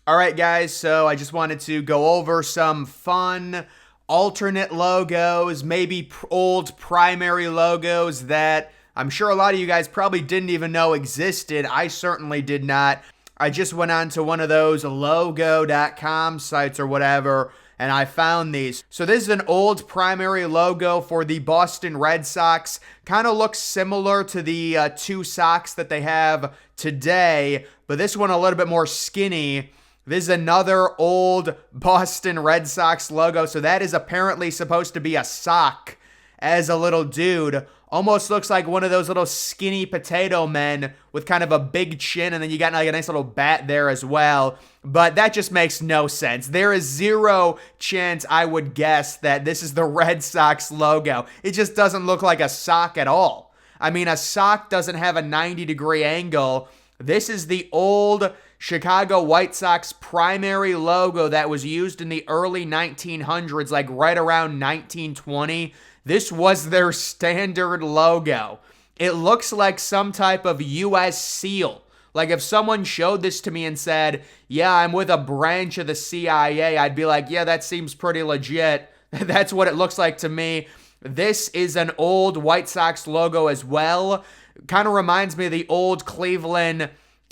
All right, guys, so I just wanted to go over some fun alternate logos, maybe old primary logos that I'm sure a lot of you guys probably didn't even know existed. I certainly did not. I just went on to one of those logo.com sites or whatever, and I found these. So this is an old primary logo for the Boston Red Sox. Kind of looks similar to the two socks that they have today, but this one a little bit more skinny. This is another old Boston Red Sox logo. So that is apparently supposed to be a sock as a little dude. Almost looks like one of those little skinny potato men with kind of a big chin, and then you got like a nice little bat there as well. But that just makes no sense. There is zero chance I would guess that this is the Red Sox logo. It just doesn't look like a sock at all. I mean, a sock doesn't have a 90-degree angle. This is the old Chicago White Sox primary logo that was used in the early 1900s, like right around 1920. This was their standard logo. It looks like some type of U.S. SEAL. Like if someone showed this to me and said, yeah, I'm with a branch of the CIA, I'd be like, yeah, that seems pretty legit. That's what it looks like to me. This is an old White Sox logo as well. Kind of reminds me of the old Cleveland,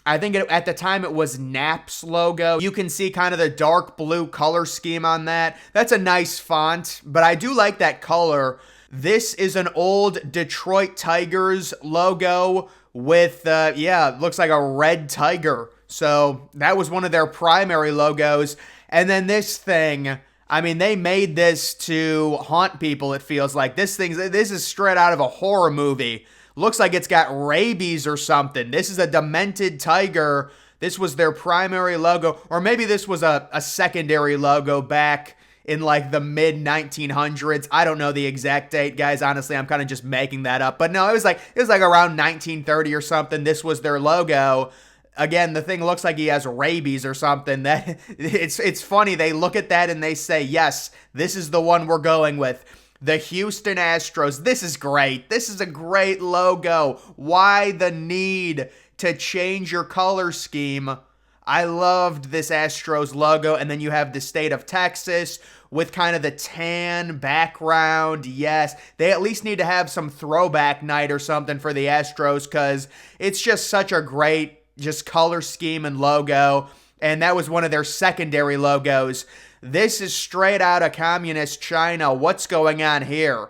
I think at the time it was Nap's logo. You can see kind of the dark blue color scheme on that. That's a nice font, but I do like that color. This is an old Detroit Tigers logo with, looks like a red tiger. So that was one of their primary logos. And then this thing, I mean, they made this to haunt people, it feels like. This is straight out of a horror movie. Looks like it's got rabies or something. This is a demented tiger. This was their primary logo. Or maybe this was a secondary logo back in like the mid 1900s. I don't know the exact date, guys. Honestly, I'm kind of just making that up. But no, it was like around 1930 or something. This was their logo. Again, the thing looks like he has rabies or something. That it's funny. They look at that and they say, yes, this is the one we're going with. The Houston Astros. This is great. This is a great logo. Why the need to change your color scheme? I loved this Astros logo. And then you have the state of Texas with kind of the tan background. Yes, they at least need to have some throwback night or something for the Astros because it's just such a great just color scheme and logo. And that was one of their secondary logos. This is straight out of communist China. What's going on here?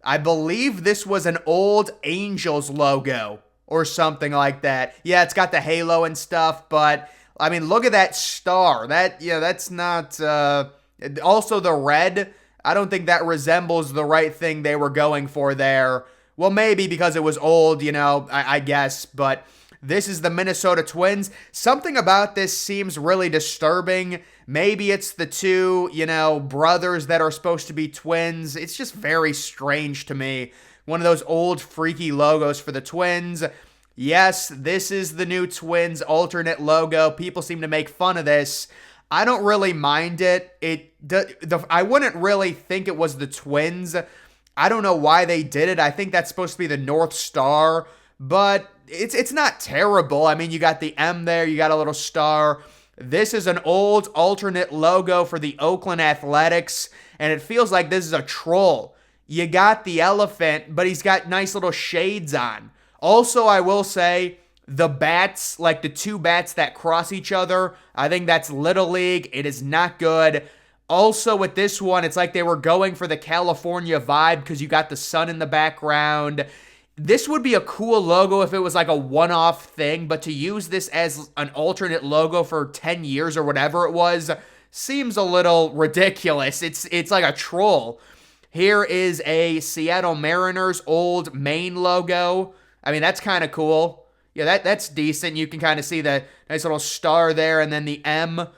I believe this was an old Angels logo or something like that. Yeah, it's got the halo and stuff, but I mean, look at that star. That's not, also the red. I don't think that resembles the right thing they were going for there. Well, maybe because it was old, I guess, but this is the Minnesota Twins. Something about this seems really disturbing. Maybe it's the two, brothers that are supposed to be twins. It's just very strange to me. One of those old freaky logos for the Twins. Yes, this is the new Twins alternate logo. People seem to make fun of this. I don't really mind it. I wouldn't really think it was the Twins. I don't know why they did it. I think that's supposed to be the North Star, but it's not terrible. I mean, you got the M there, you got a little star. This is an old alternate logo for the Oakland Athletics, and it feels like this is a troll. You got the elephant, but he's got nice little shades on. Also, I will say, the bats, like the two bats that cross each other, I think that's Little League. It is not good. Also, with this one, it's like they were going for the California vibe because you got the sun in the background. This would be a cool logo if it was like a one-off thing, but to use this as an alternate logo for 10 years or whatever it was seems a little ridiculous. It's like a troll. Here is a Seattle Mariners old main logo. I mean, that's kind of cool. Yeah, that's decent. You can kind of see the nice little star there and then the M.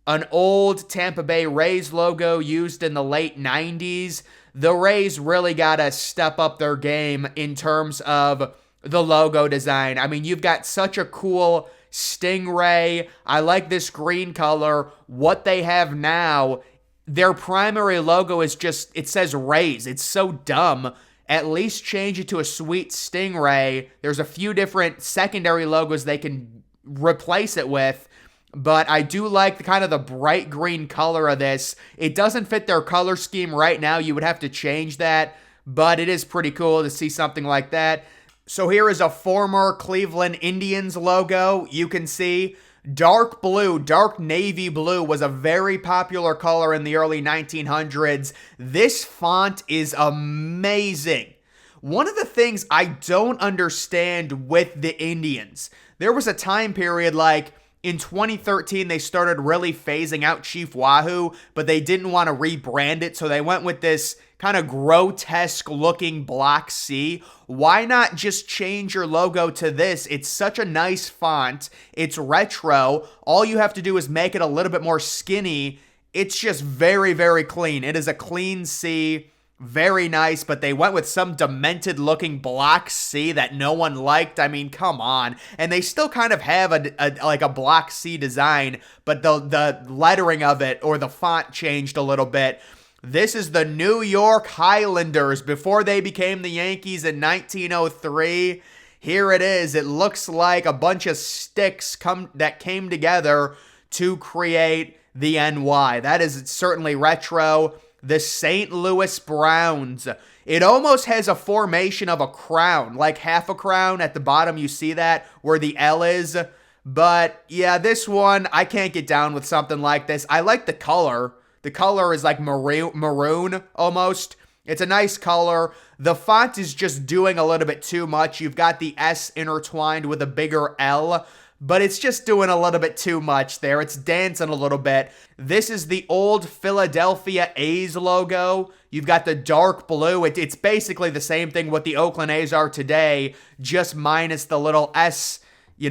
An old Tampa Bay Rays logo used in the late 90s. The Rays really got to step up their game in terms of the logo design. I mean, you've got such a cool stingray. I like this green color. What they have now, their primary logo is just, it says Rays. It's so dumb. At least change it to a sweet stingray. There's a few different secondary logos they can replace it with. but I do like the kind of the bright green color of this. It doesn't fit their color scheme right now. You would have to change that, but it is pretty cool to see something like that. So here is a former Cleveland Indians logo. You can see dark blue, dark navy blue was a very popular color in the early 1900s. This font is amazing. One of the things I don't understand with the Indians, there was a time period like in 2013, they started really phasing out Chief Wahoo, but they didn't want to rebrand it, so they went with this kind of grotesque looking block C. Why not just change your logo to this? It's such a nice font. It's retro. All you have to do is make it a little bit more skinny. It's just very, very clean. It is a clean C. Very nice, but they went with some demented looking block C that no one liked. I mean, come on. And they still kind of have a block C design, but the lettering of it or the font changed a little bit. This is the New York Highlanders before they became the Yankees in 1903. Here it is. It looks like a bunch of sticks that came together to create the NY. That is certainly retro. The St. Louis Browns. It almost has a formation of a crown, like half a crown at the bottom. You see that where the L is. But yeah, this one, I can't get down with something like this. I like the color. The color is like maroon almost. It's a nice color. The font is just doing a little bit too much. You've got the S intertwined with a bigger L, but it's just doing a little bit too much there. It's dancing a little bit. This is the old Philadelphia A's logo. You've got the dark blue. It's basically the same thing what the Oakland A's are today, just minus the little S,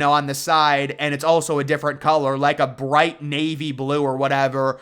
on the side, and it's also a different color, like a bright navy blue or whatever.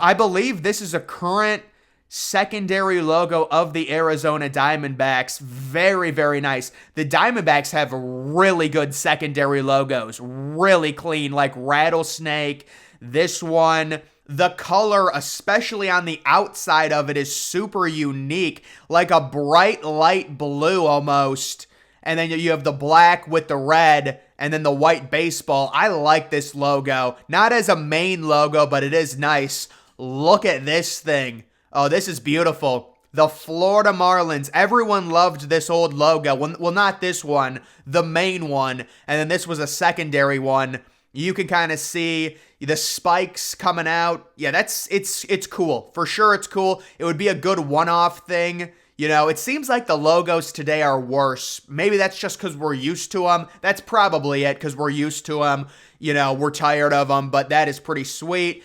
I believe this is a current secondary logo of the Arizona Diamondbacks. Very, very nice. The Diamondbacks have really good secondary logos. Really clean, like rattlesnake. This one, the color, especially on the outside of it, is super unique. Like a bright light blue almost. And then you have the black with the red and then the white baseball. I like this logo. Not as a main logo, but it is nice. Look at this thing. Oh, this is beautiful. The Florida Marlins. Everyone loved this old logo. Well, not this one. The main one. And then this was a secondary one. You can kind of see the spikes coming out. Yeah, it's cool. For sure it's cool. It would be a good one-off thing. It seems like the logos today are worse. Maybe that's just because we're used to them. That's probably it, because we're used to them. We're tired of them, but that is pretty sweet.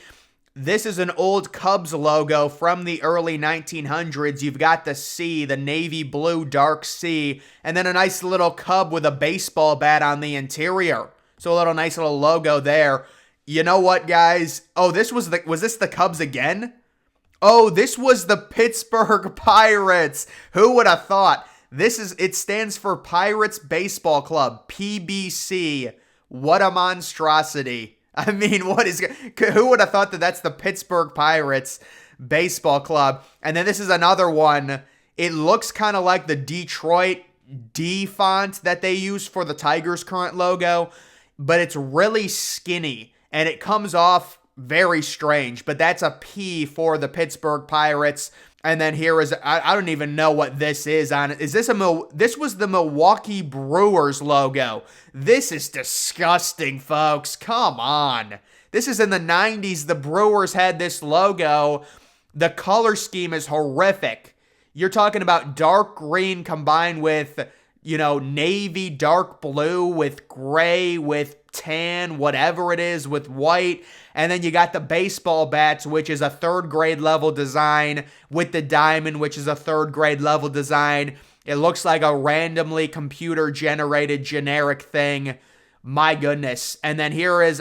This is an old Cubs logo from the early 1900s. You've got the C, the navy blue dark C, and then a nice little cub with a baseball bat on the interior. So a nice little logo there. You know what, guys? Oh, was this the Cubs again? Oh, this was the Pittsburgh Pirates. Who would have thought? It stands for Pirates Baseball Club, PBC. What a monstrosity. I mean, who would have thought that that's the Pittsburgh Pirates Baseball Club? And then this is another one. It looks kind of like the Detroit D font that they use for the Tigers' current logo, but it's really skinny, and it comes off very strange, but that's a P for the Pittsburgh Pirates. And then here is, I don't even know what this is on it. This was the Milwaukee Brewers logo. This is disgusting, folks. Come on. This is in the 90s. The Brewers had this logo. The color scheme is horrific. You're talking about dark green combined with, navy dark blue with gray with tan, whatever it is, with white. And then you got the baseball bats, which is a third grade level design, with the diamond, which is a third grade level design. It looks like a randomly computer generated generic thing. My goodness. And then there's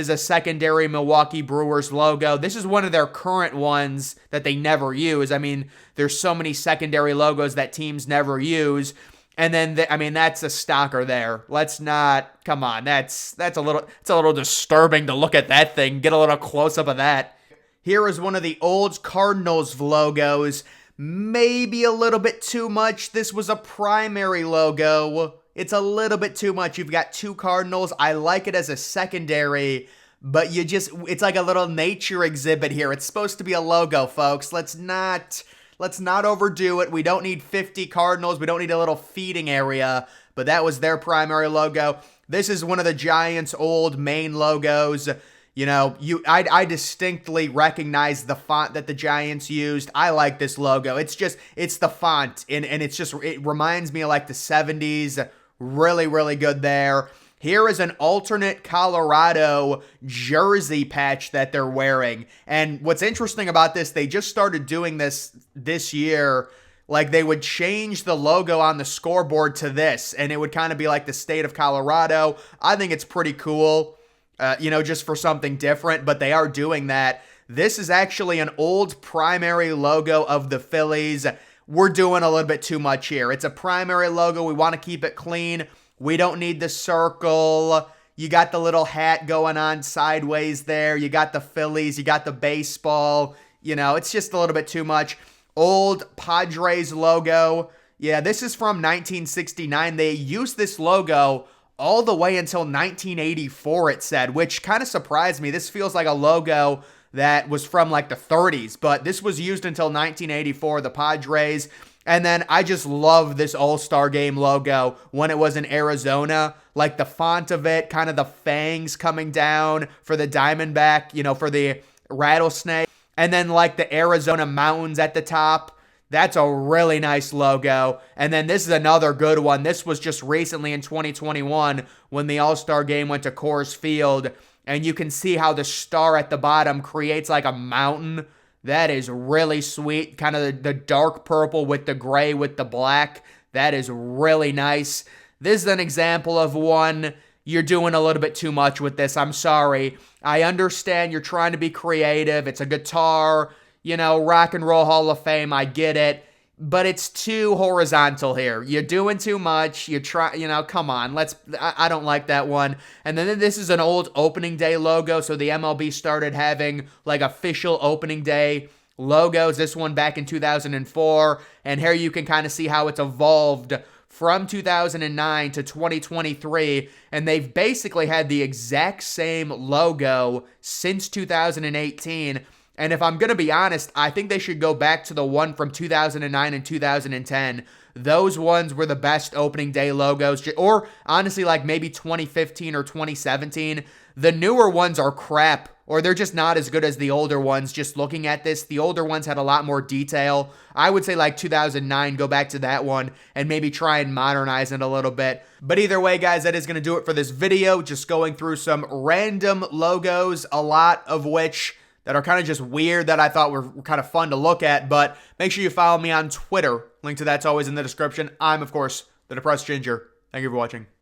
a secondary Milwaukee Brewers logo. This is one of their current ones that they never use. I mean, there's so many secondary logos that teams never use. And then, that's a stalker there. Let's not, come on, it's a little disturbing to look at that thing. Get a little close-up of that. Here is one of the old Cardinals logos. Maybe a little bit too much. This was a primary logo. It's a little bit too much. You've got two Cardinals. I like it as a secondary, but it's like a little nature exhibit here. It's supposed to be a logo, folks. Let's not overdo it. We don't need 50 cardinals. We don't need a little feeding area, but that was their primary logo. This is one of the Giants' old main logos. You know, I distinctly recognize the font that the Giants used. I like this logo. It's the font, and it reminds me of like the 70s. Really, really good there. Here is an alternate Colorado jersey patch that they're wearing. And what's interesting about this, they just started doing this year. Like, they would change the logo on the scoreboard to this, and it would kind of be like the state of Colorado. I think it's pretty cool, just for something different, but they are doing that. This is actually an old primary logo of the Phillies. We're doing a little bit too much here. It's a primary logo. We want to keep it clean. We don't need the circle. You got the little hat going on sideways there. You got the Phillies. You got the baseball. It's just a little bit too much. Old Padres logo. Yeah, this is from 1969. They used this logo all the way until 1984, it said, which kind of surprised me. This feels like a logo that was from like the 30s, but this was used until 1984, the Padres. And then I just love this All-Star Game logo when it was in Arizona. Like the font of it, kind of the fangs coming down for the Diamondback, for the rattlesnake. And then like the Arizona mountains at the top. That's a really nice logo. And then this is another good one. This was just recently in 2021 when the All-Star Game went to Coors Field. And you can see how the star at the bottom creates like a mountain. That is really sweet. Kind of the dark purple with the gray with the black. That is really nice. This is an example of one you're doing a little bit too much with this. I'm sorry. I understand you're trying to be creative. It's a guitar, Rock and Roll Hall of Fame. I get it. But it's too horizontal here. You're doing too much. Come on. I don't like that one. And then this is an old opening day logo. So the MLB started having like official opening day logos. This one back in 2004. And here you can kind of see how it's evolved from 2009 to 2023. And they've basically had the exact same logo since 2018. And if I'm going to be honest, I think they should go back to the one from 2009 and 2010. Those ones were the best opening day logos. Or honestly, like maybe 2015 or 2017. The newer ones are crap, or they're just not as good as the older ones. Just looking at this, the older ones had a lot more detail. I would say like 2009, go back to that one and maybe try and modernize it a little bit. But either way, guys, that is going to do it for this video. Just going through some random logos, a lot of which that are kind of just weird that I thought were kind of fun to look at. But make sure you follow me on Twitter. Link to that's always in the description. I'm, of course, the Depressed Ginger. Thank you for watching.